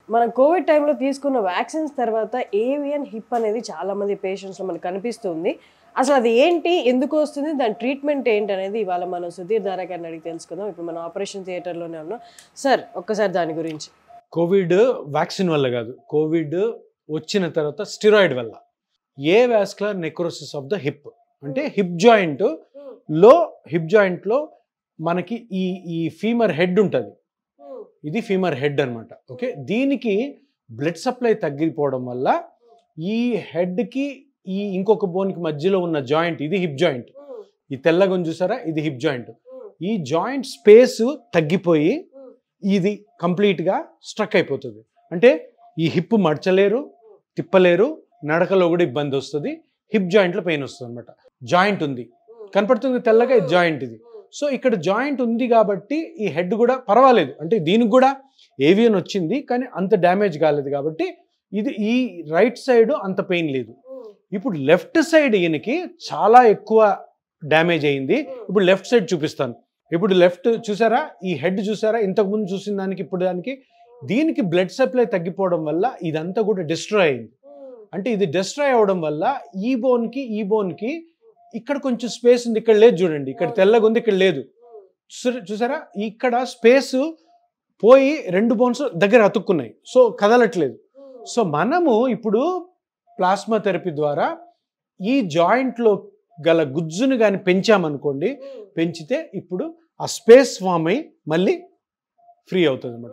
మనం కోవిడ్ టైంలో తీసుకున్న వ్యాక్సిన్స్ తర్వాత ఏవియన్ హిప్ అనేది చాలా మంది పేషెంట్స్లో మనకు కనిపిస్తుంది. అసలు అది ఏంటి, ఎందుకు వస్తుంది, దాని ట్రీట్మెంట్ ఏంటి అనేది ఇవాళ మనం సుధీర్ దారా గారిని అడిగి తెలుసుకుందాం. ఇప్పుడు మనం ఆపరేషన్ థియేటర్లోనే ఉన్నాం. సార్, ఒక్కసారి దాని గురించి. కోవిడ్ వ్యాక్సిన్ వల్ల కాదు, కోవిడ్ వచ్చిన తర్వాత స్టిరాయిడ్ వల్ల avascular necrosis of the hip అంటే హిప్ జాయింట్లో మనకి ఈ ఫీమర్ హెడ్ ఉంటుంది. ఇది ఫీమర్ హెడ్ అనమాట. ఓకే, దీనికి బ్లడ్ సప్లై తగ్గిపోవడం వల్ల ఈ హెడ్కి ఈ ఇంకొక బోన్కి మధ్యలో ఉన్న జాయింట్, ఇది హిప్ జాయింట్, ఈ తెల్లగా చూసారా, ఇది హిప్ జాయింట్. ఈ జాయింట్ స్పేస్ తగ్గిపోయి ఇది కంప్లీట్గా స్ట్రక్ అయిపోతుంది. అంటే ఈ హిప్ మడచలేరు, తిప్పలేరు, నడకలో కూడా ఇబ్బంది వస్తుంది, హిప్ జాయింట్లో పెయిన్ వస్తుంది అనమాట. జాయింట్ ఉంది, కనపడుతుంది తెల్లగా, ఇది జాయింట్. ఇది సో ఇక్కడ జాయింట్ ఉంది కాబట్టి ఈ హెడ్ కూడా పర్వాలేదు, అంటే దీనికి కూడా ఏవియన్ వచ్చింది కానీ అంత డ్యామేజ్ కాలేదు కాబట్టి ఇది ఈ రైట్ సైడ్ అంత పెయిన్ లేదు. ఇప్పుడు లెఫ్ట్ సైడ్ ఈయనకి చాలా ఎక్కువ డ్యామేజ్ అయింది. ఇప్పుడు లెఫ్ట్ సైడ్ చూపిస్తాను. ఇప్పుడు లెఫ్ట్ చూసారా, ఈ హెడ్ చూసారా, ఇంతకుముందు చూసిన దానికి ఇప్పుడు దానికి, దీనికి బ్లడ్ సప్లై తగ్గిపోవడం వల్ల ఇదంతా కూడా డిస్ట్రాయ్ అయింది. అంటే ఇది డిస్ట్రాయ్ అవడం వల్ల ఈ బోన్కి ఇక్కడ కొంచెం స్పేస్ ఉంది, ఇక్కడ లేదు చూడండి, ఇక్కడ తెల్లగా ఉంది, ఇక్కడ లేదు చూసారా, ఇక్కడ స్పేస్ పోయి రెండు బోన్స్ దగ్గర అతుక్కున్నాయి, సో కదలట్లేదు. సో మనము ఇప్పుడు ప్లాస్మా థెరపీ ద్వారా ఈ జాయింట్లో గల గుజ్జును కానీ పెంచామనుకోండి, పెంచితే ఇప్పుడు ఆ స్పేస్ ఫామ్ అయ్యి మళ్ళీ ఫ్రీ అవుతుంది అన్నమాట.